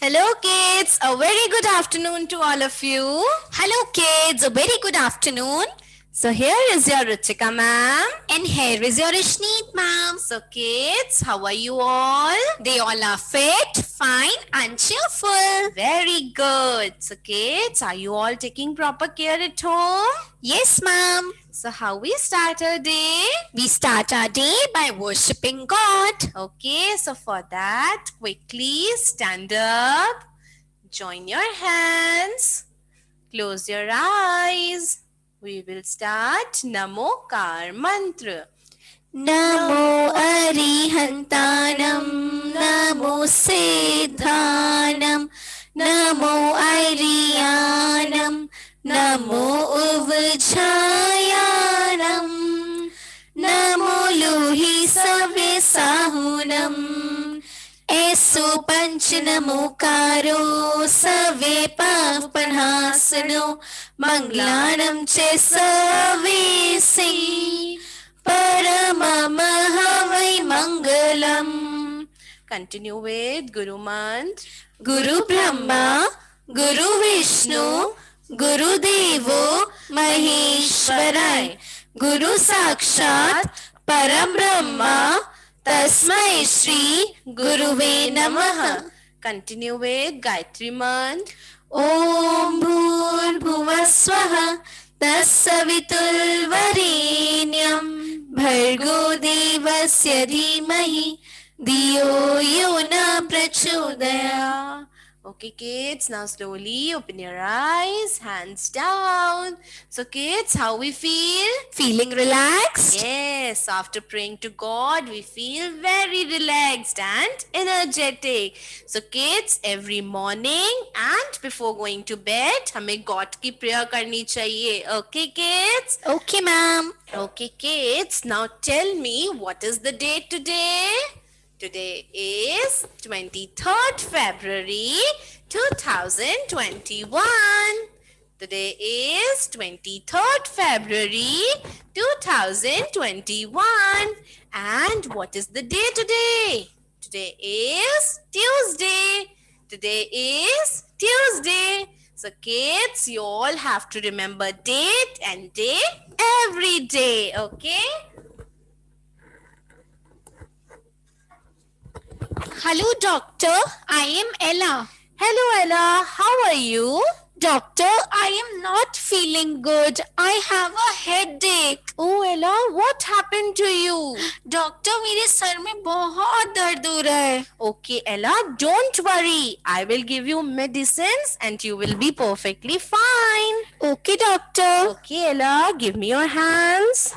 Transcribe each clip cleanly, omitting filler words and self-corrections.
Hello, kids. A very good afternoon to all of you. Hello kids, a very good afternoon. So here is your Ruchika ma'am. And here is your Ishneet ma'am. So kids, how are you all? They all are fit, fine and cheerful. Very good. So kids, are you all taking proper care at home? Yes ma'am. So how we start our day? We start our day by worshipping God. Okay, so for that, quickly stand up, join your hands, close your eyes. We will start Namokar Mantra. Namo Arihantanam, Namo Siddhanam, Namo Ariyanam, Namo Uvjayanam, Namo Luhi Savisahunam, Eso Panchanamukaro Save Papanhasano, Manglanam Che Savesi. Paramamahavai Mangalam. Continue with Guru Mantra. Guru Brahma, Guru Vishnu, Guru Devo Maheshwarai, Guru Sakshat Param Brahma, Tasmai Shri Guruve Namaha. Continue with Gayatri Mantra. Om Bhur Bhuvaswaha Tasavitulvarenyam Bhargo Devasya Dhimahi Diyo Yona Prachodaya. Okay, kids, now slowly open your eyes, hands down. So, kids, how we feel? Feeling relaxed? Yes, after praying to God, we feel very relaxed and energetic. So, kids, every morning and before going to bed, हमें God की prayer करनी चाहिए. Okay, kids? Okay, ma'am. Okay, kids, now tell me what is the date today? Today is 23rd February 2021. Today is 23rd February 2021. And what is the day today? Today is Tuesday. Today is Tuesday. So kids, you all have to remember date and day every day, okay? Hello, doctor. I am Ella. Hello Ella, how are you? Doctor, I am not feeling good. I have a headache. Oh Ella, what happened to you? Doctor मेरे sir में बहुत दर्द हो रहा है. Okay Ella, don't worry. I will give you medicines and you will be perfectly fine. Okay, doctor. Okay Ella, give me your hands.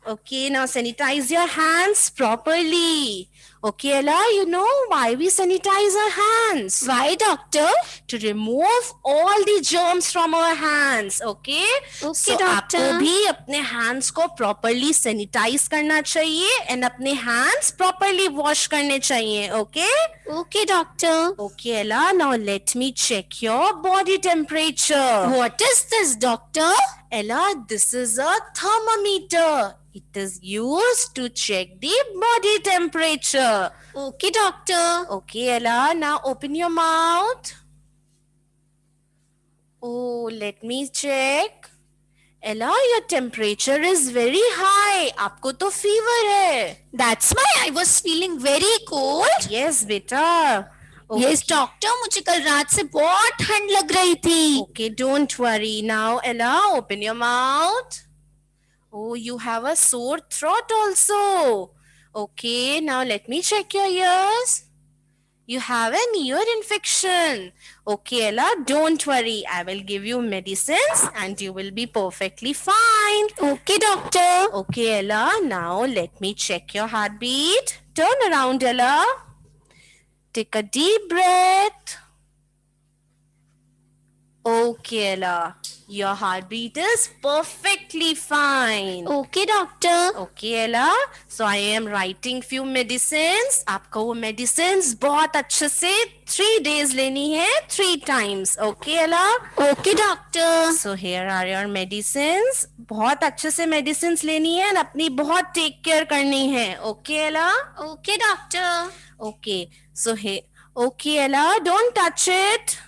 Okay, now sanitize your hands properly. Okay Ella, you know why we sanitize our hands? Why, doctor? To remove all the germs from our hands, okay? Okay, So doctor. आपको भी अपने hands को properly sanitize करना चाहिए and अपने hands properly wash करने चाहिए, okay? Okay, doctor. Okay Ella, now let me check your body temperature. What is this, doctor? Ella, this is a thermometer. It is used to check the body temperature. Okay, doctor. Okay, Ella, now open your mouth. Oh, let me check. Ella, your temperature is very high. आपको तो fever है. That's why I was feeling very cold. Yes, beta. Yes, doctor. मुझे कल रात से बहुत ठंड लग रही थी. Okay, don't worry. Now, Ella, open your mouth. Oh, you have a sore throat also. Okay, now let me check your ears. You have an ear infection. Okay, Ella, don't worry. I will give you medicines and you will be perfectly fine. Okay, doctor. Okay, Ella, now let me check your heartbeat. Turn around, Ella. Take a deep breath. Okay, Ella. Your heartbeat is perfectly fine. Okay, doctor. Okay, Ella. So I am writing few medicines. आपको वो medicines बहुत अच्छे से 3 days लेनी है 3 times. Okay, Ella. Okay, doctor. So here are your medicines. बहुत अच्छे से medicines लेनी है और अपनी बहुत take care करनी है. Okay, Ella. Okay, doctor. Okay. So here. Okay, Ella, don't touch it.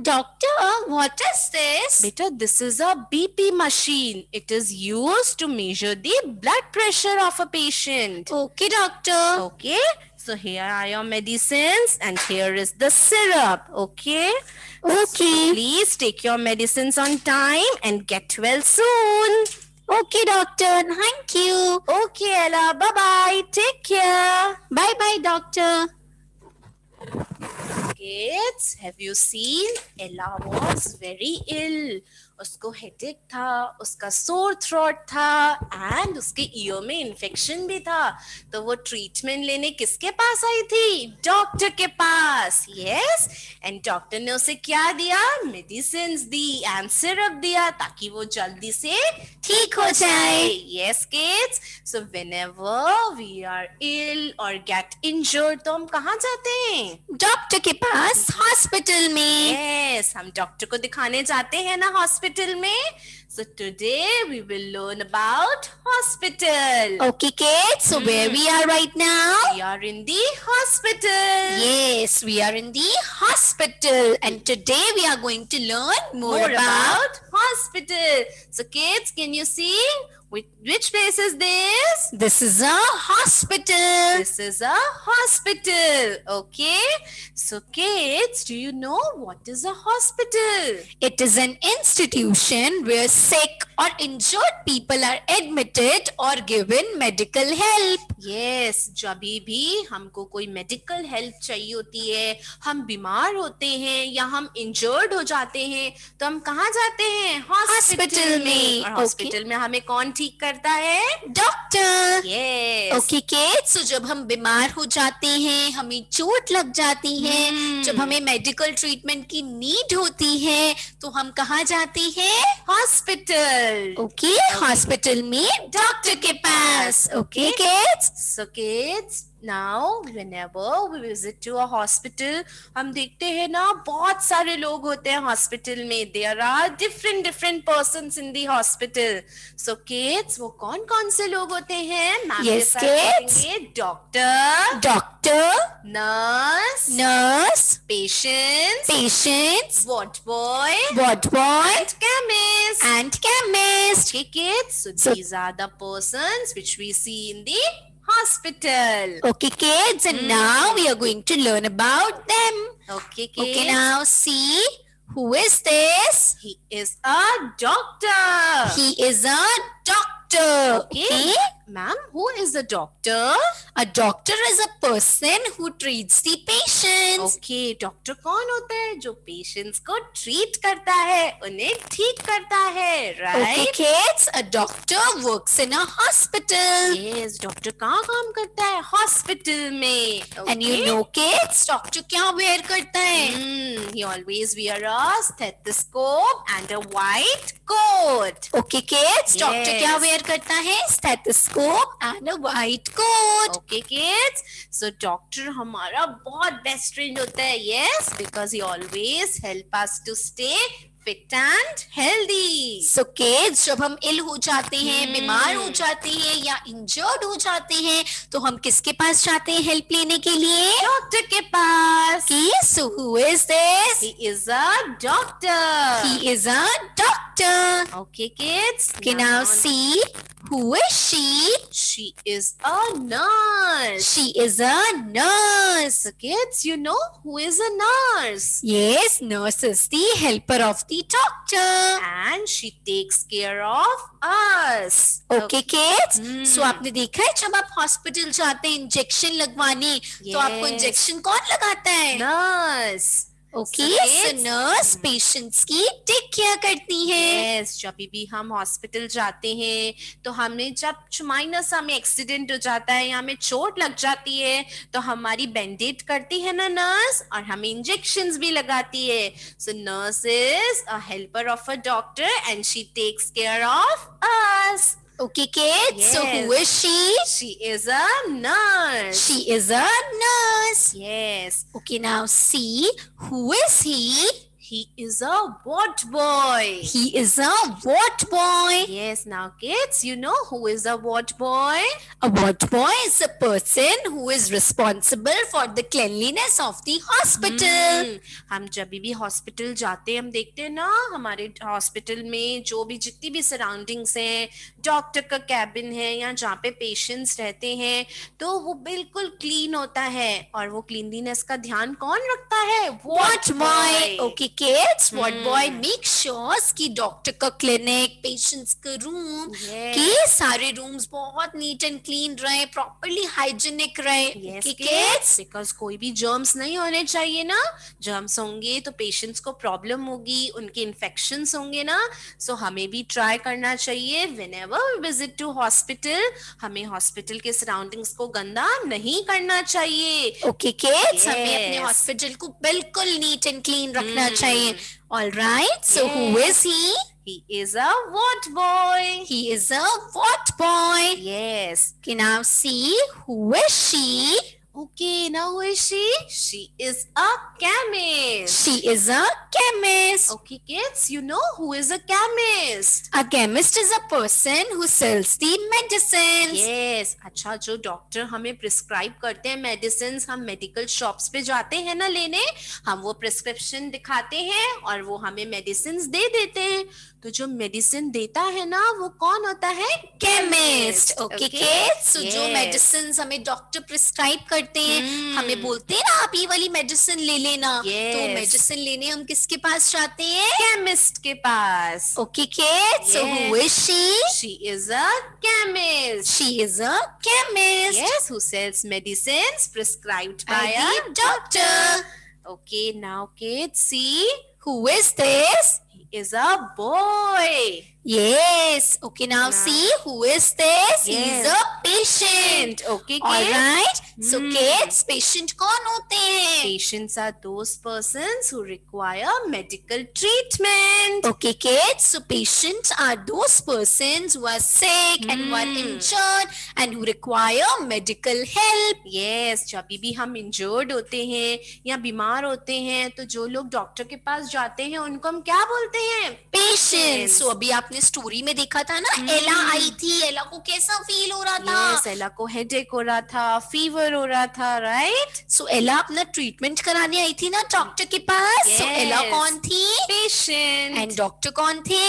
Doctor, what is this? Beta, this is a BP machine. It is used to measure the blood pressure of a patient. Okay, doctor. Okay, so here are your medicines and here is the syrup. Okay. Okay. So please take your medicines on time and get well soon. Okay, doctor. Thank you. Okay, Ella. Bye bye. Take care. Bye bye, doctor. Kids, have you seen? Ella was very ill. उसको headache था, उसका sore throat था and उसके year में infection भी था. तो वो ट्रीटमेंट लेने किसके पास आई थी? डॉक्टर के पास. यस, एंड डॉक्टर ने उसे क्या दिया? मेडिसिन दी एंड सिरप दिया ताकि वो जल्दी से ठीक हो जाए. Yes kids, so whenever we are ill or get injured तो हम कहाँ जाते हैं? डॉक्टर के पास, हॉस्पिटल में. यस, हम डॉक्टर को दिखाने जाते हैं ना हॉस्पिटल में. So today we will learn about hospital. Okay, kids. So where we are right now? We are in the hospital. Yes, we are in the hospital, and today we are going to learn more about. Hospital. So kids, can you see which place is this? This is a hospital. This is a hospital. Okay. So kids, do you know what is a hospital? It is an institution where sick or injured people are admitted or given medical help. Yes, जब भी हमको कोई medical help चाहिए होती है, हम बीमार होते हैं या हम इंजर्ड हो जाते हैं, तो हम कहाँ जाते हैं? हॉस्पिटल में. और हॉस्पिटल में हमें कौन ठीक करता है? Doctor. Yes. Okay kids, so जब हम बीमार हो जाते हैं, हमें चोट लग जाती है, जब हमें मेडिकल ट्रीटमेंट की नीड होती है, तो हम कहाँ जाते हैं? हॉस्पिटल. ओके, हॉस्पिटल में डॉक्टर के पास. Okay kids. So kids, now whenever we visit to a hospital, हम देखते हैं ना बहुत सारे लोग होते हैं हॉस्पिटल में. There are different persons in the hospital. So kids, वो कौन कौन से लोग होते हैं? मैम के Yes, साथ kids. बोलेंगे doctor, doctor, nurse, nurse, patients, patients, ward boy, ward boy, and chemist. and chemist. Okay kids, so So- these are the persons which we see in the hospital. Okay kids, and now we are going to learn about them. Okay kids. Okay, now see, who is this? He is a doctor. He is a doctor. Okay. Ma'am, who is a doctor? A doctor is a person who treats the patients. Okay, doctor कौन होता है? जो patients को treat करता है, उन्हें ठीक करता है, Okay right? kids, a doctor works in a hospital. Yes, doctor कहाँ काम करता है? हॉस्पिटल में. And you know kids, doctor क्या wear करता है? He always wear a stethoscope and a white coat. Okay kids, doctor Yes. क्या wear करता है? Stethoscope and a white coat. Okay kids, so doctor हमारा बहुत best friend होता है. Yes, because he always help us to stay fit and healthy. So kids, जब हम ill हो जाते हैं, बीमार हो जाते हैं या injured हो जाते हैं, तो हम किसके पास जाते हैं help लेने के लिए? डॉक्टर के पास. Okay, so who is this? He is a doctor. He is a doctor. Okay kids. Okay, now see, who is she? She is a nurse. She is a nurse. So kids, you know who is a nurse? Yes, nurse is the helper of the doctor. And she takes care of us. Okay kids, so आपने देखा है जब आप hospital जाते हैं injection लगवाने, तो आपको Yes. इंजेक्शन कौन लगाता है? Nurse. Okay, So so kids- nurse patients की टेक केयर करती है. Yes, जब भी हम हॉस्पिटल जाते हैं तो हमें जब माइनर सा हमें एक्सीडेंट हो जाता है या हमें चोट लग जाती है तो हमारी बैंडेज करती है ना नर्स, और हमें इंजेक्शंस भी लगाती है. So nurse is a helper of a doctor and she takes care of us. Okay kids, so who is she? She is a nurse. She is a nurse. Yes. Okay, now see, who is he? He is a what boy? He is a what boy? Yes, now kids, you know who is a what boy? A what boy is a person who is responsible for the cleanliness of the hospital. हम जब भी hospital जाते हैं हम देखते हैं ना हमारे हॉस्पिटल में जो भी जितनी भी सराउंडिंग्स हैं, डॉक्टर का कैबिन है या जहाँ पे पेशेंट्स रहते हैं, तो वो बिल्कुल क्लीन होता है और वो क्लीनलीनेस का ध्यान कौन रखता है? What boy? Okay kids, what boy make sure कि डॉक्टर का क्लिनिक, पेशेंट्स का रूम, कि सारे रूम्स बहुत नीट एंड क्लीन रहे, प्रॉपर्ली हाइजीनिक रहे. Okay kids, because कोई भी जर्म्स नहीं होने चाहिए ना. जर्म्स होंगे तो पेशेंट्स को प्रॉब्लम होगी, उनके इन्फेक्शंस होंगे ना. सो हमें भी ट्राई करना चाहिए whenever we visit to hospital, हमें हॉस्पिटल के सराउंडिंग्स को गंदा नहीं करना चाहिए. Okay kids, हमें अपने हॉस्पिटल को बिल्कुल नीट एंड क्लीन रखना चाहिए. All right, so who is he? He is a what boy? He is a what boy? Yes. Okay, now see, who is she? Okay, now who is she? She is a chemist. She is a chemist. Okay, kids, you know who is a chemist? A chemist is a person who sells the medicines. Yes. अच्छा, जो doctor हमें prescribe करते हैं medicine, हम medical shops पे जाते हैं ना लेने, हम वो प्रिस्क्रिप्शन दिखाते हैं और वो हमें मेडिसिन दे देते हैं. तो जो मेडिसिन देता है ना वो कौन होता है? केमिस्ट. ओके किड्स, सो जो मेडिसिन हमें डॉक्टर प्रिस्क्राइब करते हैं, हमें बोलते हैं ना आप ये वाली मेडिसिन ले लेना. तो मेडिसिन लेने हम किसके पास जाते हैं? केमिस्ट के पास. Okay kids, so who is she? She is a chemist. She is a chemist. Yes, who sells medicines prescribed by By a the doctor. Okay, now kids, see, Who is this? he is a boy. Yes. Okay, now see, who is this? He is a patient. Okay, kids. All right. So kids, patient कौन होते हैं? Patients are those persons who require medical treatment. Okay, kids. So patients are those persons who are sick and who are injured and who require medical help. Yes, जब भी हम injured होते हैं या बीमार होते हैं तो जो लोग डॉक्टर के पास जाते हैं उनको हम क्या बोलते हैं? Patients. So अभी आपने स्टोरी में देखा था ना, एला आई थी, एला को कैसा फील हो रहा था? Yes, एला को हेडेक हो रहा था, फीवर हो रहा था, राइट? So एला अपना ट्रीटमेंट कराने आई थी ना डॉक्टर के पास. So एला कौन थी? Patient. एंड डॉक्टर कौन थे?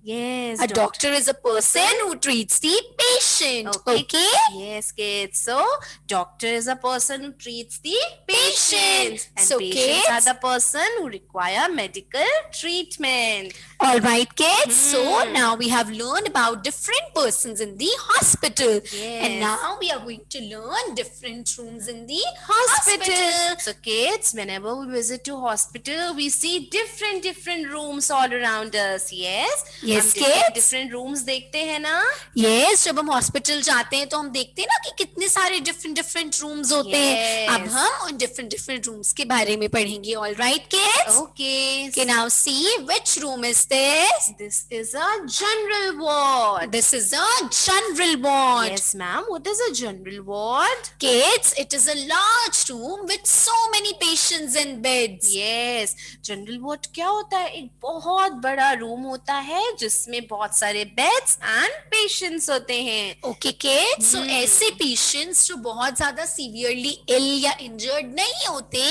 Yes, A doctor is a person who treats the patient. Okay? Yes, kids. So, doctor is a person who treats the patients. And So, patients are kids- the person who require medical treatment. All right, kids. So now we have learned about different persons in the hospital. Yes. And now we are going to learn different rooms in the Hospital. hospital. So, kids, whenever we visit to hospital, we see different rooms all around us. Yes? Yes, हम kids. different rooms देखते हैं ना? Yes, जब हम hospital जाते हैं तो हम देखते हैं ना कि कितने सारे different rooms होते हैं. Yes. अब हम उन different rooms के बारे में पढ़ेंगे. All right, kids? Okay. Okay, now see which room is this? This is a general ward. This is a general ward. Yes, ma'am. What is a general ward? Kids, it is a large room with so many patients and beds. Yes, general ward क्या होता है? एक बहुत बड़ा room होता है जिसमें बहुत सारे बेड्स एंड पेशेंट्स होते हैं. Okay, kids. So ऐसे patients जो बहुत ज्यादा severely ill या injured नहीं होते,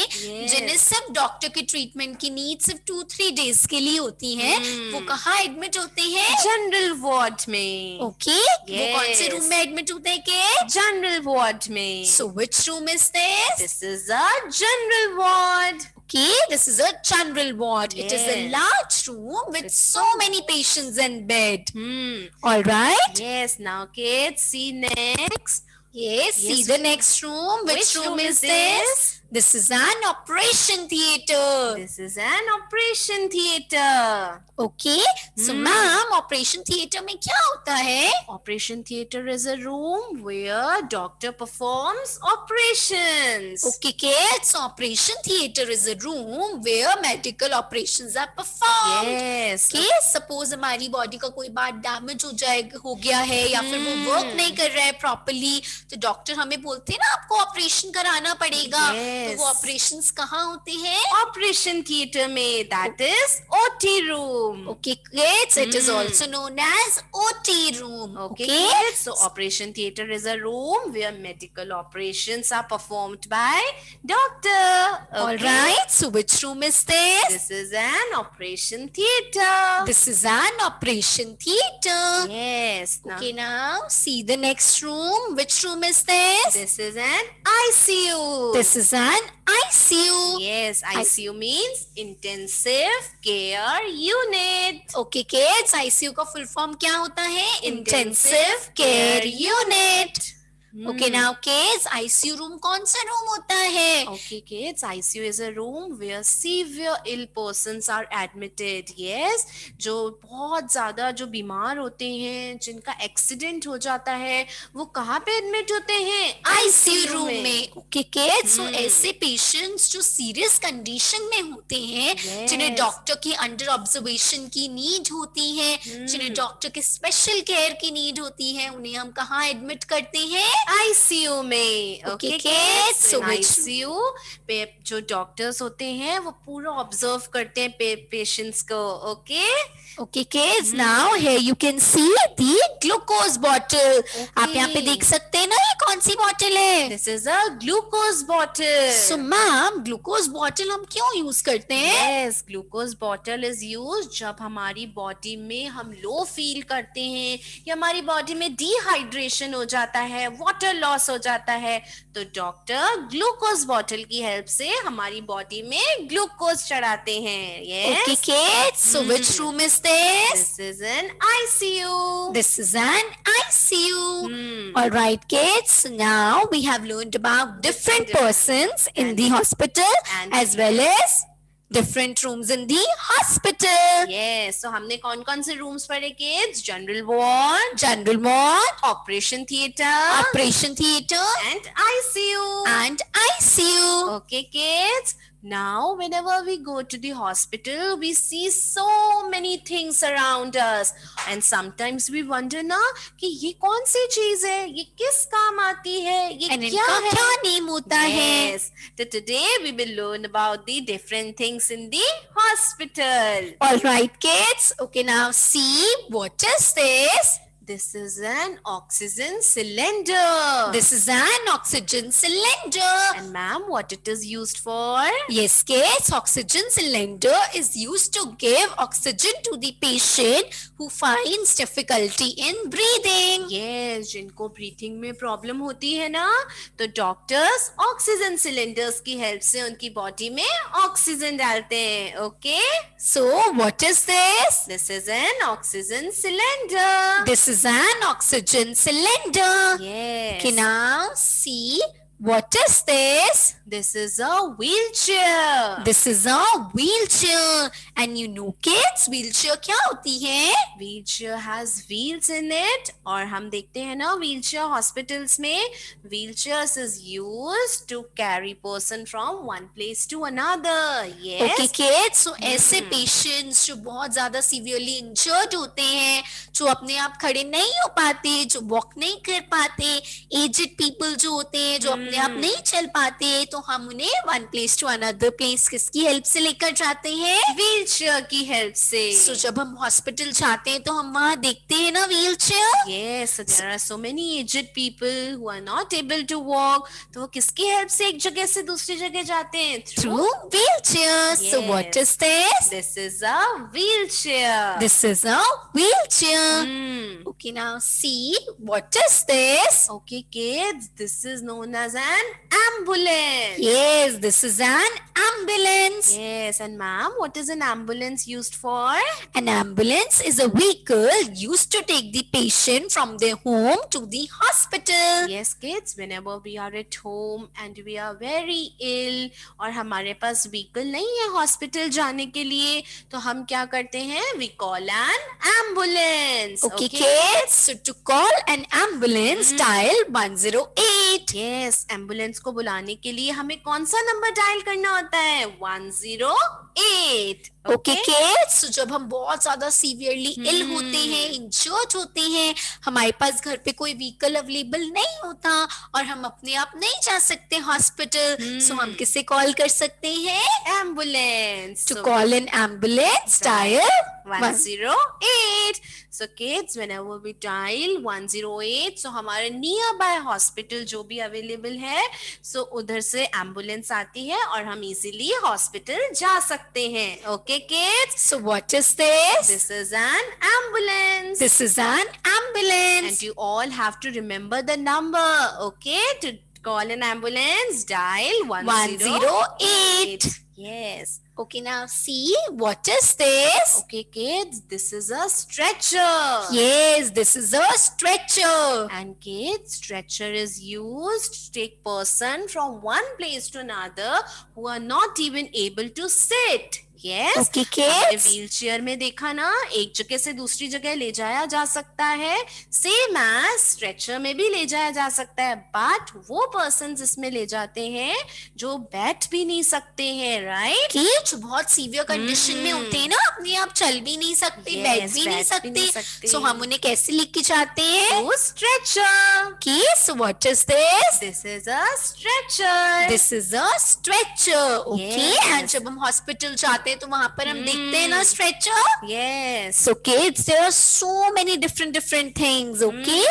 जिन्हें सिर्फ डॉक्टर के ट्रीटमेंट की नीड सिर्फ 2-3 days के लिए होती है, वो कहाँ एडमिट होते हैं? जनरल वार्ड में. Okay. वो कौन से Yes. रूम में एडमिट होते हैं kids? जनरल वार्ड में. So which room is this? This is a general ward. Okay, this is a general ward. It is a Yes. large room with so many patients and bed. Hmm. All right. Yes. Now, kids, see next. Yes. See Yes. the next room. Which room is this? This is an operation theater. This is an operation theater. Okay. So, ma'am, operation theater में क्या होता है? Operation theater is a room where doctor performs operations. Okay, kids. So, operation theater is a room where medical operations are performed. Yes. कि suppose हमारी body का कोई बात damage हो गया है या फिर वो वर्क नहीं कर रहा है प्रॉपरली, तो डॉक्टर हमें बोलते हैं ना आपको ऑपरेशन कराना पड़ेगा. Yes. तो वो ऑपरेशंस कहाँ होते हैं? Operation theater में, that is OT room. Okay, kids, it is also known as OT room. Okay, Okay. kids. So operation theater is a room where medical operations are performed by doctor. All Okay. right. So which room is this? This is an operation theater. This is an operation theater. Yes. Okay, now see the next room. Which room is this? This is an ICU. This is an ICU. Yes, ICU means intensive care unit. Okay, kids, ICU का full form क्या होता है? Intensive Care Care Unit. Okay, now kids, ICU room कौन सा room होता है? Okay, kids, ICU is a room where severe ill persons are admitted. Yes, जो बहुत ज़्यादा जो बीमार होते हैं, जिनका एक्सीडेंट हो जाता है, वो कहाँ पे एडमिट होते हैं? ICU room में. Okay, kids, so ऐसे patients जो serious condition में होते हैं, Yes. जिन्हें डॉक्टर की अंडर ऑब्जर्वेशन की नीड होती है, जिन्हें डॉक्टर के स्पेशल केयर की नीड होती है, उन्हें हम कहाँ एडमिट करते हैं? ICU में. Okay, Okay, kids, kids. so In which- ICU पे जो डॉक्टर्स होते हैं वो पूरा ऑब्जर्व करते हैं पेशेंट्स को. Okay. Okay, kids, now here you can see the glucose bottle. आप यहाँ पे देख सकते हैं ना ये कौन सी बॉटल है? This is a glucose bottle. So ma'am, glucose bottle हम क्यों यूज करते हैं? Yes, glucose bottle is used जब हमारी बॉडी में हम लो फील करते हैं या हमारी बॉडी में डिहाइड्रेशन हो जाता है, वाटर लॉस हो जाता है, तो डॉक्टर ग्लूकोज बॉटल की हेल्प से हमारी बॉडी में ग्लूकोज चढ़ाते हैं. Okay, Yes. kids, so which room is this? This is an ICU. This is an ICU. Hmm. All right, kids. Now we have learned about different Different persons in the hospital and- as well as different rooms in the hospital. Yes, so हमने कौन कौन से rooms पढ़े kids? General ward, General ward, operation theater, operation theater, and ICU. and ICU. Okay, kids. Now, whenever we go to the hospital, we see so many things around us, and sometimes we wonder ना कि ये कौन सी चीज है, ये किस काम आती है, ये And क्या इनका है? क्या नेम होता है? Yes. So today we will learn about the different things in the hospital. All right, kids. Okay, now see what is this? This is an oxygen cylinder. This is an oxygen cylinder. And ma'am, what it is used for? Yes, kids. Oxygen cylinder is used to give oxygen to the patient who finds difficulty in breathing. Yes, जिनको breathing में problem होती है ना, तो doctors oxygen cylinders की help से उनकी body में ऑक्सीजन डालते हैं. Okay, So, what is this? This is an oxygen cylinder. This is an oxygen cylinder. Yes. Okay, now see what is this? This is a wheelchair. This is a wheelchair. And you know, kids, wheelchair क्या होती है? Wheelchair has wheels in it. और हम देखते हैं ना wheelchair hospitals में wheelchairs is used to carry person from one place to another. Yes. Okay, kids. So ऐसे patients जो बहुत ज़्यादा severely injured होते हैं, जो अपने आप खड़े नहीं हो पाते, जो walk नहीं कर पाते, aged people जो होते हैं, जो अपने आप नहीं चल पाते, तो हम उन्हें one place to another place किसकी help से लेकर जाते हैं? Wheelchair की help से. So जब हम hospital जाते हैं तो हम वहाँ देखते हैं ना wheelchair. Yes, so there are so many aged people who are not able to walk. तो वो किसकी हेल्प से एक जगह से दूसरी जगह जाते हैं? Through wheelchair. So what Yes. is this? This is a wheelchair. This is a wheelchair. Hmm. Okay, now see what is this? Okay, kids, this is known as an ambulance. Yes, this is an ambulance. Yes, and ma'am, what is an ambulance used for? An ambulance is a vehicle used to take the patient from their home to the hospital. Yes, kids, whenever we are at home and we are very ill और हमारे पास vehicle नहीं है hospital जाने के लिए, तो हम क्या करते हैं? We call an ambulance. Okay, kids, so to call an ambulance, dial 108. Yes, ambulance को बुलाने के लिए हमें कौन सा नंबर डायल करना होता है? 108. 8. ओके किड्स, तो जब हम बहुत ज्यादा सीवियरली इल होते हैं, इंजर्ड होते हैं, हमारे पास घर पे कोई व्हीकल अवेलेबल नहीं होता और हम अपने आप नहीं जा सकते हॉस्पिटल, सो हम किसे कॉल कर सकते हैं? Ambulance. To call an ambulance dial 108. So kids, whenever we dial 108, so हमारे नियर बाय हॉस्पिटल जो भी अवेलेबल है, so उधर से एम्बुलेंस आती है और हम इजीली हॉस्पिटल जा सकते हैं. Okay kids? So what is this? This is an ambulance. This is an ambulance. And you all have to remember the number. Okay? To call an ambulance, dial 108. Yes. Okay, now see, what is this? Okay kids, this is a stretcher. Yes, this is a stretcher. And kids, stretcher is used to take person from one place to another who are not even able to sit. Yes. Okay, हमने kids. Wheel chair में देखा ना, एक जगह से दूसरी जगह ले जाया जा सकता है. सेम एज स्ट्रेचर में भी ले जाया जा सकता है, बट वो पर्सन इसमें ले जाते हैं जो बैठ भी नहीं सकते हैं, राइट? कि जो बहुत सीवियर कंडीशन में होते हैं ना, अपने आप चल भी नहीं सकते, Yes, बैठ भी नहीं बैठ भी नहीं सकते, सकते. सो हम उन्हें कैसे लेके जाते हैं? वो स्ट्रेचर. कि so what is this? This is a stretcher. This is a stretcher. Okay, Yes. And जब हम हॉस्पिटल जाते हैं तो वहां पर हम देखते हैं ना stretcher. Yes. So kids, there are so many different things, okay?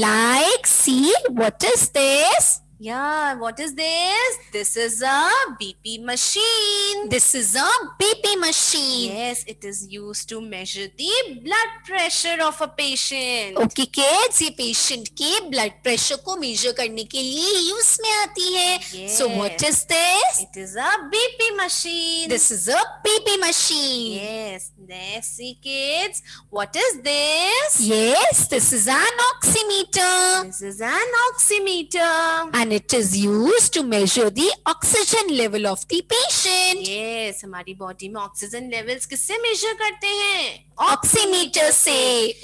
Like, see, what is this? Yeah, what is this? This is a BP machine. This is a BP machine. Yes, it is used to measure the blood pressure of a patient. Okay kids, ये patient के blood pressure को measure करने के लिए use में आती है. So what is this? It is a BP machine. This is a BP machine. Yes. Next, see kids, what is this? Yes, this is an oximeter. This is an oximeter. And it is used to measure the oxygen level of the patient. Yes, हमारी body में oxygen levels किससे major करते हैं? Oximeter से.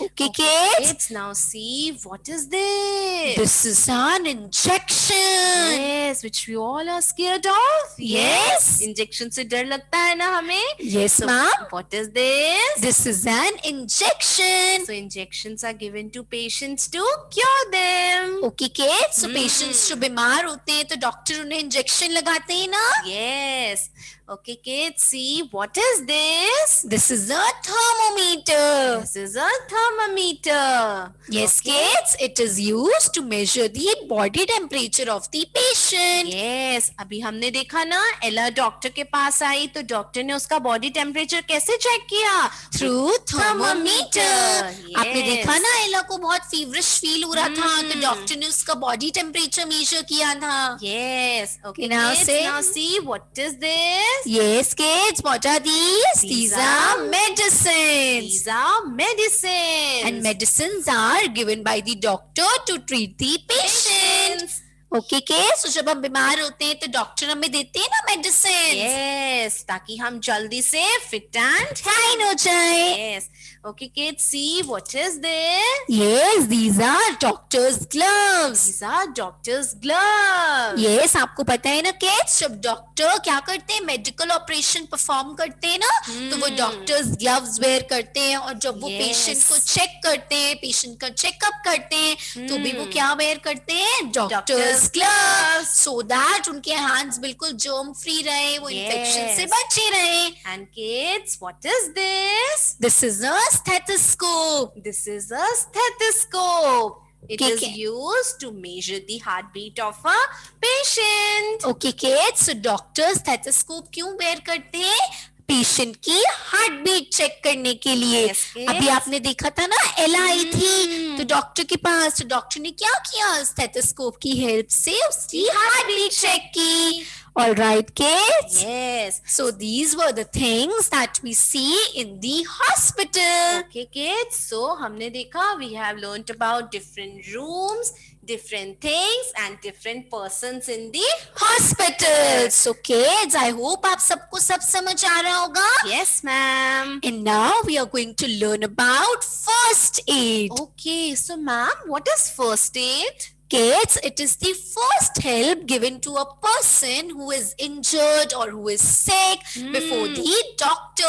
Okay kids? Kids, now see, what is this? This is an injection. Yes, which we all are scared of. Yes. Injection से डर लगता है ना हमें? Yes, So, ma'am. what is this? This is an injection. So injections are given to patients to cure them. Okay kids, so patients जो बीमार होते हैं तो डॉक्टर उन्हें इंजेक्शन लगाते हैं ना. Yes. Okay, kids, see, what is this? This is a thermometer. This is a thermometer. Yes Okay. kids, it is used to measure the body temperature of the patient. Yes, अभी हमने देखा ना, एला doctor के पास आई तो doctor ने उसका body temperature कैसे चेक किया? Through thermometer. Yes. आपने देखा ना, एला को बहुत फीवरिश फील हो रहा था तो डॉक्टर ने उसका बॉडी टेम्परेचर मेजर किया था. Yes. Okay, Now kids, say- now see, what is this? Yes kids, what are these? These are medicines. These are medicines. And medicines are given by the doctor to treat the patient. Okay kids, so जब हम बीमार होते हैं तो doctor हमें देते हैं ना मेडिसिन. Yes, ताकि हम जल्दी से fit and फाइन हो जाए. Yes. Okay, kids, see, what is this? Yes, these are doctor's gloves. These are doctor's gloves. Yes, आपको पता है ना kids, जब डॉक्टर क्या करते हैं, मेडिकल ऑपरेशन परफॉर्म करते हैं ना, तो वो डॉक्टर्स ग्लव्स वेयर करते हैं और जब वो Yes. पेशेंट को चेक करते हैं, पेशेंट का चेकअप करते हैं, तो भी वो क्या वेयर करते हैं, डॉक्टर्स ग्लव्स, सो दैट उनके हैंड्स बिल्कुल जर्म फ्री रहे, वो इन्फेक्शन से Yes. बचे रहे. And kids, what is this? This is a stethoscope. This is a stethoscope. It is Okay. used to measure the heartbeat of a patient. Okay kids, doctor stethoscope क्यों where करते हैं? Patient की heart beat check करने के लिए. Yes, kids. अभी आपने देखा था ना, एला आई थी तो डॉक्टर के पास, तो डॉक्टर ने क्या किया, स्टेथोस्कोप की हेल्प से उसकी हार्ट बीट चेक की. All right kids, Yes. so these were the things that we see in the hospital. Okay, kids. So, हमने देखा, we have learnt about different rooms, different things, and different persons in the. Hospital. So kids, I hope आप सबको सब समझ आ रहा होगा. Yes, ma'am. And now we are going to learn about first aid. Okay, so ma'am, what is first aid? kids, it is the first help given to a person who is injured or who is sick before the doctor.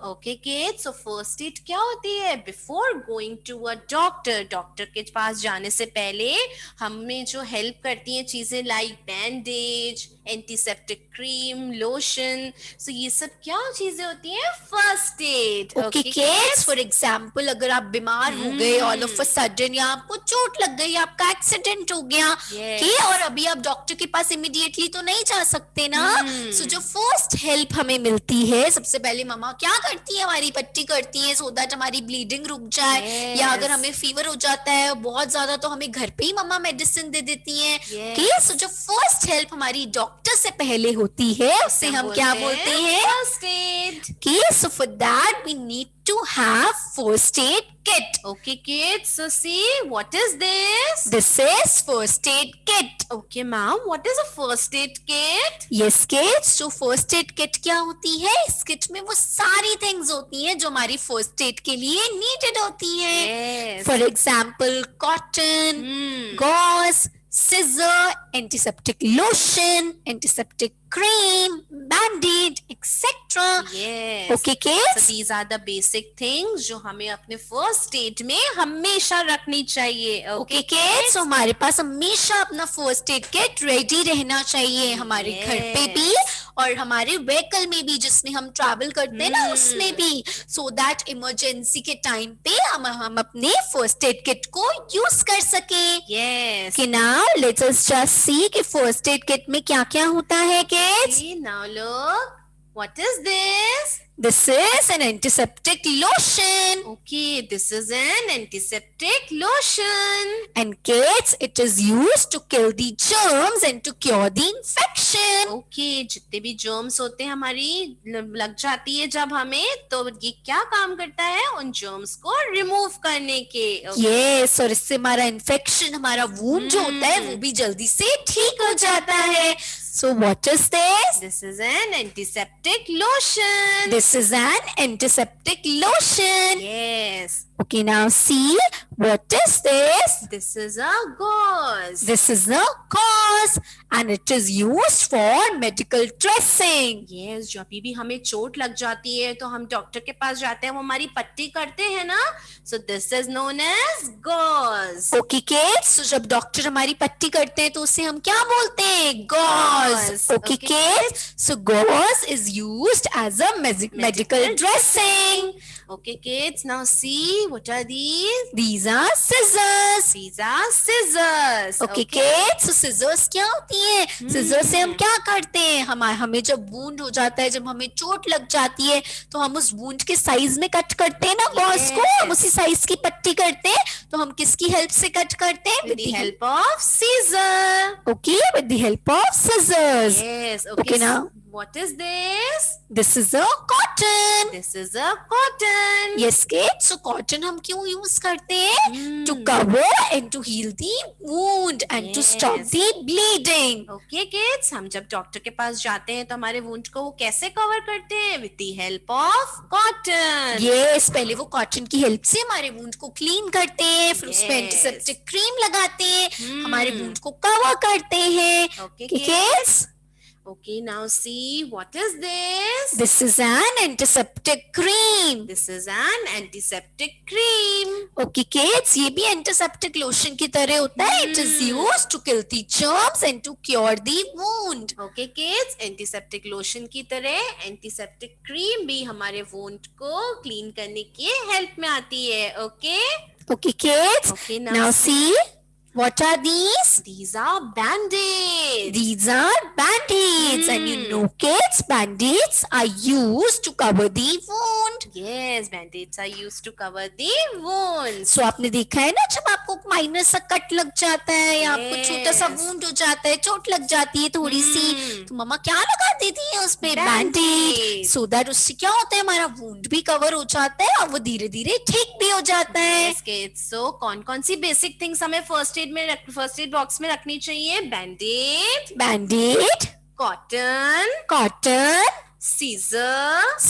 Okay kids, so first aid क्या होती है? Before going to a doctor, doctor के पास जाने से पहले हमें जो हेल्प करती हैं चीजें like bandage, antiseptic cream, lotion, so ये सब क्या चीजें होती हैं? First aid. Okay kids, for example अगर आप बीमार हो गए ऑल ऑफ अ सडन, या आपको चोट लग गई, आपका एक्सीडेंट हो गया, ओके, और अभी आप डॉक्टर के पास इमीडिएटली तो नहीं जा सकते ना, सो जो फर्स्ट हेल्प हमें मिलती है, सबसे पहले मम्मा क्या करती है? हमारी पट्टी करती है सो दैट हमारी ब्लीडिंग रुक जाए, या अगर हमें फीवर हो जाता है बहुत ज्यादा तो हमें घर पे ही मम्मा मेडिसिन दे देती है. ओके, सो जो फर्स्ट हेल्प हमारी डॉक्टर से पहले होती है उसे हम क्या बोलते हैं? First aid. Okay, so for that we need to have first aid kit. Okay kids, so see, what is this? This is first aid kit. Okay ma'am, what is a first aid kit? Yes kids, so first aid kit क्या होती है? इस kit में वो सारी things होती हैं जो हमारी first aid के लिए needed होती हैं. Yes. For example, cotton, gauze, scissor, antiseptic lotion, antiseptic cream, band-aid, etc. Yes. Okay kids? So these are the basic things जो हमें अपने first aid में हमेशा रखनी चाहिए. Okay kids, so हमारे पास हमेशा अपना first aid kit ready रहना चाहिए, हमारे घर पे भी और हमारे व्हीकल में भी, जिसमें हम ट्रैवल करते हैं ना उसमें भी, so that इमरजेंसी के टाइम पे हम अपने फर्स्ट एड किट को यूज कर सके. Yes. Okay, now let's us just see कि फर्स्ट एड किट में क्या क्या होता है kids. See, now look, what is this? This is an antiseptic lotion. Okay, this is an antiseptic lotion. And kids, it is used to kill the germs and to cure the infection. Okay, जितने भी germs होते हैं हमारी लग जाती है जब हमें, तो ये क्या काम करता है? उन germs को remove करने के. Okay. Yes, और इससे हमारा इन्फेक्शन, हमारा वूंड जो होता है वो भी जल्दी से ठीक हो जाता है. So what is this? This is an antiseptic lotion. This is an antiseptic lotion. Yes. Okay, now see, what is this? This is a gauze. This is a gauze and it is used for medical dressing. Yes, जब भी हमें चोट लग जाती है तो हम doctor के पास जाते हैं, वो हमारी पट्टी करते हैं ना. So this is known as gauze. Okay kids, so जब डॉक्टर हमारी पट्टी करते हैं तो उसे हम क्या बोलते हैं? Gauze. Okay kids, so gauze is used as a medical dressing. Okay kids, now see, what are these? These are scissors. These are scissors. Okay kids, so scissors क्या होती है? Scissors से हम क्या करते हैं? हमें जब वूंड हो जाता है, जब हमें चोट लग जाती है तो हम उस वूंड के साइज में कट करते हैं ना गॉज को, हम उसी साइज की पट्टी करते हैं. तो हम किसकी हेल्प से कट करते हैं? With the help of scissor. Okay, with the help of scissors. Yes. Okay, now what is this? This is a cotton. This is a cotton. Yes kids, so cotton हम क्यों use करते हैं? To cover and to heal the wound and to stop the bleeding. Okay kids, हम जब doctor के पास जाते हैं तो हमारे वुंड को वो कैसे कवर करते हैं? With the help of cotton. Yes, पहले वो कॉटन की हेल्प से हमारे वुंड को क्लीन करते हैं, फिर उस पे एंटीसेप्टिक क्रीम लगाते हैं, हमारे वुंड को कवर करते हैं. Okay kids? Okay, now see, what is this? This is an antiseptic cream. This is an antiseptic cream. Okay kids, ये भी antiseptic lotion की तरह होता है. It is used to kill the germs and to cure the wound. Okay kids, antiseptic lotion की तरह antiseptic cream भी हमारे wound को clean करने की help में आती है. Okay? Okay kids, Okay, now see. What are these? These are band-aids. These are band-aids. And you know kids, band-aids are used to cover the wound. Yes, band-aids are used to cover the wounds. So आपने देखा है ना, जब आपको minor सा cut लग जाता है या आपको छोटा सा वूंड हो जाता है, चोट लग जाती है थोड़ी सी, तो मम्मा क्या लगा देती है उस पे? बैंडेज. सो दैट उससे क्या होता है? हमारा वूंड भी कवर हो जाता है और वो धीरे धीरे ठीक भी हो जाता है. Yes, kids. So कौन सी बेसिक थिंग्स हमें फर्स्ट एड बॉक्स में रखनी चाहिए? बैंडेड, cotton, scissors,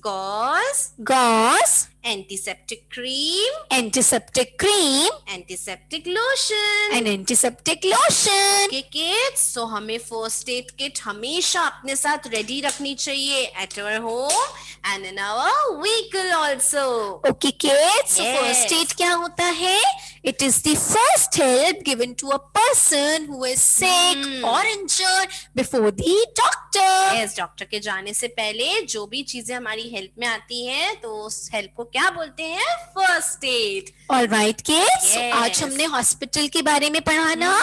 gauze, Antiseptic cream. Antiseptic cream. Antiseptic lotion. And antiseptic lotion. Okay kids, so हमें first aid kit हमेशा अपने साथ ready रखनी चाहिए at our home and in our vehicle also. Okay kids, so Yes. first aid क्या होता है? It is the first help given to a person who is sick or injured before the doctor. Yes, doctor के जाने से पहले जो भी चीजें हमारी हेल्प में आती हैं तो उस हेल्प को क्या बोलते हैं? First add. All right kids, so Yes. आज हमने हॉस्पिटल के बारे में पढ़ा ना.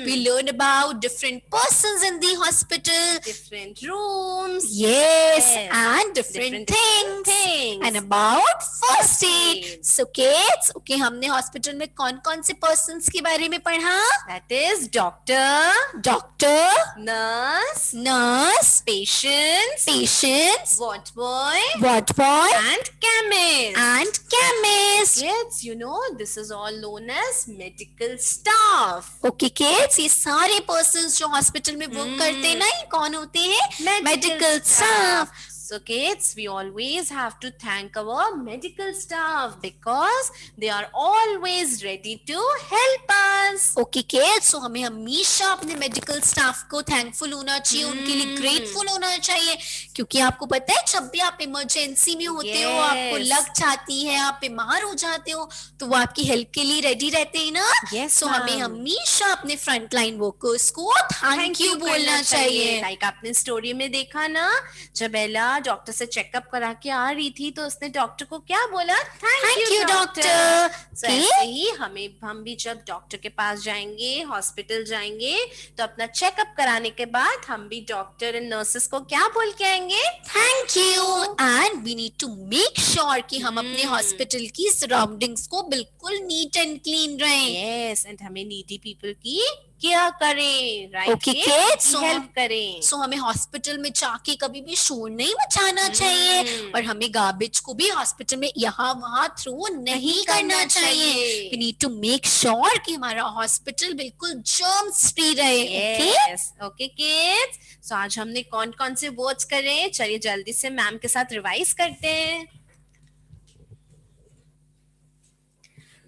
We learn about different persons in the hospital. Different rooms. Yes, Yes. and different things. And about first First aid. aid. So kids, okay, हमने hospital में कौन से persons के बारे में पढ़ा? That is doctor, Doctor, nurse, nurse, patients, patients, ward boy, ward boy, and chemist. and chemist. Kids, you know this is all known as medical staff. Okay kids, ये सारे persons जो हॉस्पिटल में work करते हैं ना, ये कौन होते हैं? Medical staff. So kids, we always have to thank our medical staff because they are always ready to help us. Okay kids, so हमें हमेशा अपने मेडिकल स्टाफ को थैंकफुल होना चाहिए, उनके लिए ग्रेटफुल होना चाहिए, क्योंकि आपको पता है जब भी आप इमरजेंसी में होते हो, आपको Yes. लग जाती है, आप बीमार हो जाते हो, तो वो आपकी हेल्प के लिए रेडी रहते हैं ना. Yes, so ma'am. हमें हमेशा अपने फ्रंट लाइन वर्कर्स को थैंक यू बोलना चाहिए. लाइक आपने स्टोरी में देखा ना, जब एला डॉक्टर से चेकअप करा के आ रही थी तो उसने डॉक्टर को क्या बोला? Thank you, doctor. So, ऐसे ही हम भी जब डॉक्टर के पास जाएंगे, हॉस्पिटल जाएंगे, तो अपना चेकअप कराने के बाद हम भी डॉक्टर एंड नर्सेस को क्या बोल के आएंगे? Thank you. And we need to make sure कि हम अपने हॉस्पिटल की सराउंडिंग्स को बिल्कुल नीट एंड क्लीन रहें. यस, एंड हमें नीडी पीपल की केयर करें, right? Okay, kids, so help करें. सो हमें हॉस्पिटल में जाके कभी भी शोर नहीं मचाना चाहिए, और हमें गार्बेज को भी हॉस्पिटल में यहाँ वहाँ थ्रो नहीं करना चाहिए. We need to make sure कि हमारा हॉस्पिटल बिल्कुल जर्म्स फ्री रहे. Okay yes, okay kids. So आज हमने कौन कौन से वर्ड्स करे, चलिए जल्दी से मैम के साथ रिवाइज करते हैं.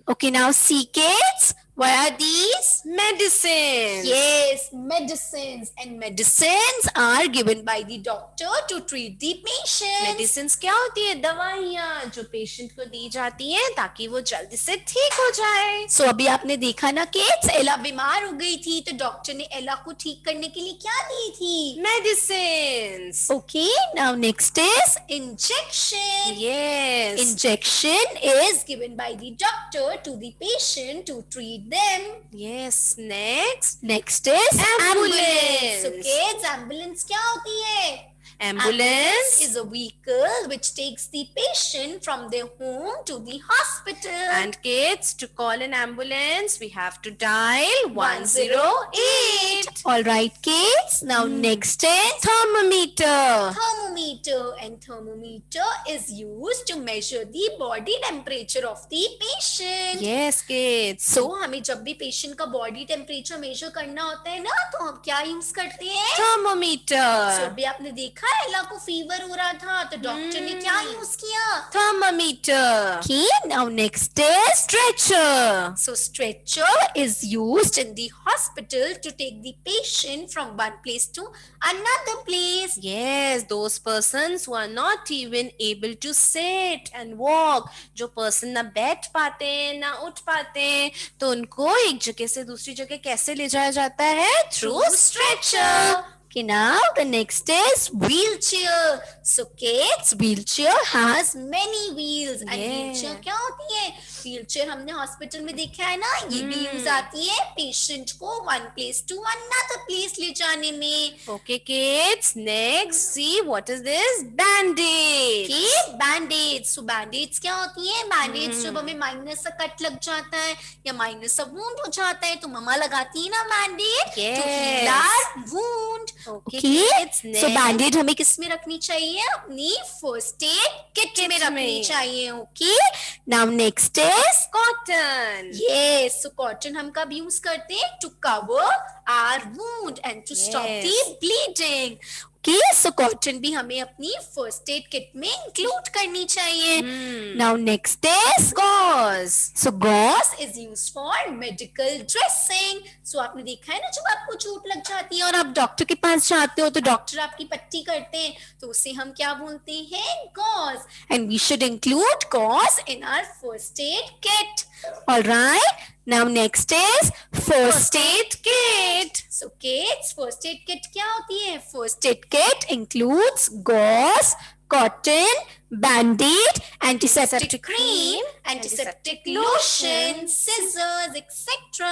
Okay now see kids, what are these? Medicine. Yes, medicines, and medicines are given by the doctor to treat the patient. Medicine क्या होती है? दवाइयाँ जो पेशेंट को दी जाती हैं ताकि वो जल्दी से ठीक हो जाए. सो अभी आपने देखा ना किड्स, एला बीमार हो गई थी तो डॉक्टर ने एला को ठीक करने के लिए क्या दी थी? Medicine. Okay, now next is injection. Yes. Injection is given by the doctor to the patient to treat them. Yes. Next, Next is Ambulance. So kids, ambulance क्या होती है? Ambulance. is a vehicle which takes the patient from their home to the hospital. And kids, to call an ambulance, we have to dial 108. All right, kids. Now next is Thermometer. thermometer, and thermometer is used to measure the body temperature of the patient. Yes, kids. So हमें जब भी patient का body temperature measure करना होता है ना, तो हम क्या यूज करते हैं? Thermometer. So अभी आपने देखा एला को फीवर हो रहा था तो डॉक्टर ने क्या यूज किया? Thermometer. Okay, now next is Stretcher. so stretcher is used in the hospital to take the patient from one place to another place. Yes, those persons who are not even able to sit and walk, जो person ना बैठ पाते हैं ना उठ पाते हैं, तो उनको एक जगह से दूसरी जगह कैसे ले जाया जाता है? Through stretcher. Okay, now the next is wheelchair. So kids, wheelchair has many wheels. And Yeah. wheelchair क्या होती है? Wheelchair हमने हॉस्पिटल में देखा है ना, ये भी यूज आती है पेशेंट को one place to another place ले जाने में. Okay, kids. Next, see what is this? Bandage. Okay, bandage. So bandage क्या होती है? बैंडेज जब हमें माइनर सा कट लग जाता है या माइनर सा वुंड हो जाता है तो मम्मा लगाती है ना bandage to heal our wound. Okay, Okay, kids. so Next. Bandage हमें किस में रखनी चाहिए? अपनी फर्स्ट एड किट में रखनी में. चाहिए. Okay, now next is Cotton. Yes. So cotton हम कब यूज करते हैं? To cover our wound and to stop Yes. The bleeding. Okay, so cotton भी हमें अपनी फर्स्ट एड किट में इंक्लूड करनी चाहिए. Now next is Gauze. So gauze is used for medical dressing. So आपने देखा है ना, जब आपको चोट लग जाती है और आप डॉक्टर के पास जाते हो तो डॉक्टर आपकी पट्टी करते हैं, तो उसे हम क्या बोलते हैं, gauze. And we should include gauze in our first aid kit. Alright, now next is first aid kit. So kids, first aid kit क्या होती है? First aid kit includes gauze, cotton, band-aid, antiseptic cream, antiseptic lotion, scissors, etc.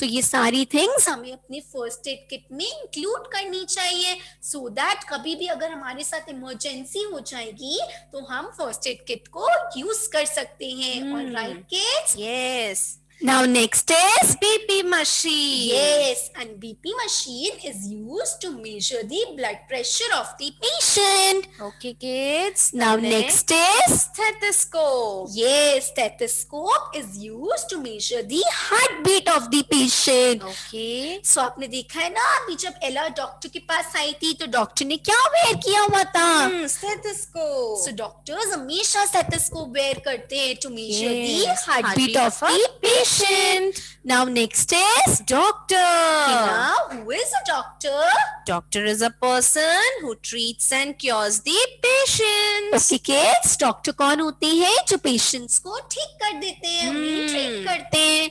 So ये सारी things हमें अपने first aid kit में include करनी चाहिए, so that कभी भी अगर हमारे साथ emergency हो जाएगी तो हम first aid kit को use कर सकते हैं. Alright kids? Yes. Now next is BP machine. yes, and BP machine is used to measure the blood pressure of the patient. Okay, kids. Now next is Stethoscope. yes, stethoscope is used to measure the heartbeat of the patient. Okay. So आपने देखा है ना, अभी जब एला doctor के पास आई थी तो डॉक्टर ने क्या वेयर किया हुआ था? Stethoscope. So doctors हमेशा stethoscope wear करते हैं to measure Yes, the heartbeat heartbeat of of a the patient. Now next is Doctor. now who is a doctor? Doctor is a person who treats and cures the patients. Okay kids, doctor कौन होते हैं? जो patients को ठीक कर देते हैं, उन्हें ट्रीट करते हैं.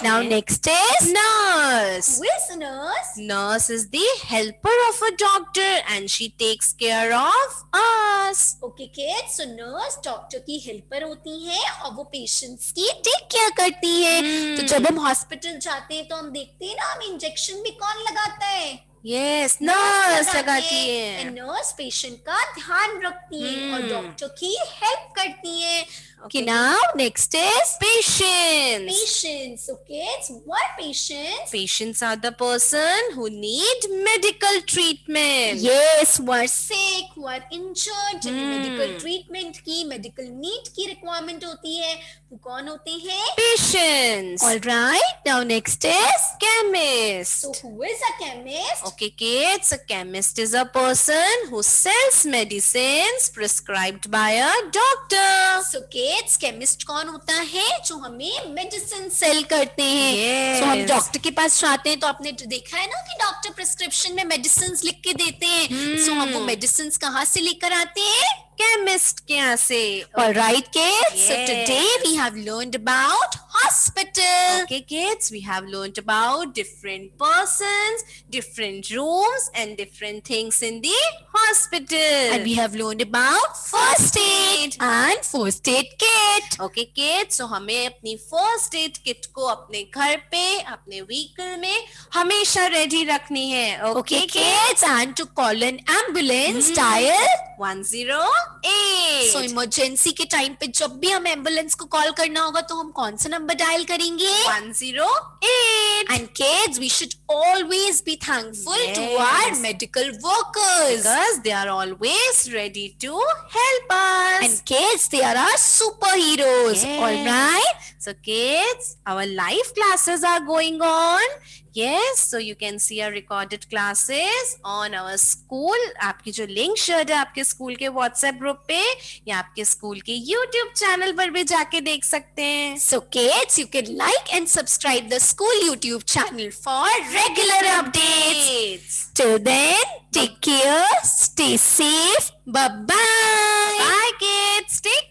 Now next is Nurse. who is a nurse? Nurse is the helper of a doctor and she takes care of us. Okay kids, so nurse doctor की हेल्पर होती है और वो पेशेंट्स की टेक केयर करती है. तो जब हम हॉस्पिटल जाते हैं तो हम देखते हैं ना, हम इंजेक्शन भी कौन लगाता है? Yes, nurse लगाती है. नर्स पेशेंट का ध्यान रखती है और डॉक्टर की हेल्प करती है. Okay. Okay, now next is Patients. patients. Okay, it's what patients? Patients are the person who need medical treatment. Yes, who are sick, who are injured, जिन्हें medical treatment की, medical need की requirement होती है, वो कौन होते हैं? Patients. All right, now next is Chemist. so who is a chemist? Okay, kids, a chemist is a person who sells medicines prescribed by a doctor. So kids, chemist कौन होता है? जो हमें medicine sell करते हैं. Yes. So हम doctor के पास जाते हैं तो आपने देखा है ना कि डॉक्टर प्रिस्क्रिप्शन में medicines लिख के देते हैं. So हम वो medicines कहाँ से लेकर आते हैं? Chemist के यहाँ से. All right, kids. So Yes. today we have learned about hospital. Okay, kids, we have learned about different persons, different rooms, and different things in the hospital. And we have learned about first aid and first aid kit. Okay, kids, so हमें अपनी first aid kit को अपने घर पे, अपने vehicle में हमेशा ready रखनी है. Okay, kids. And to call an ambulance, dial 108. So emergency के टाइम पे जब भी हम एम्बुलेंस को कॉल करना होगा तो हम कौन सा नंबर डायल करेंगे? 108. And kids, we should always be thankful to Yes. our medical workers. Because they are always ready to help us. And kids, they are our superheroes. Yes. All right. So kids, our live classes are going on. Yes, so you can see our recorded classes on our school. आपकी जो link share है आपके school के WhatsApp group पे या आपके school के YouTube channel पर भी जाके देख सकते हैं. So kids, you can like and subscribe the school YouTube channel for regular updates. Till then, take care, stay safe. Bye-bye. Bye kids, take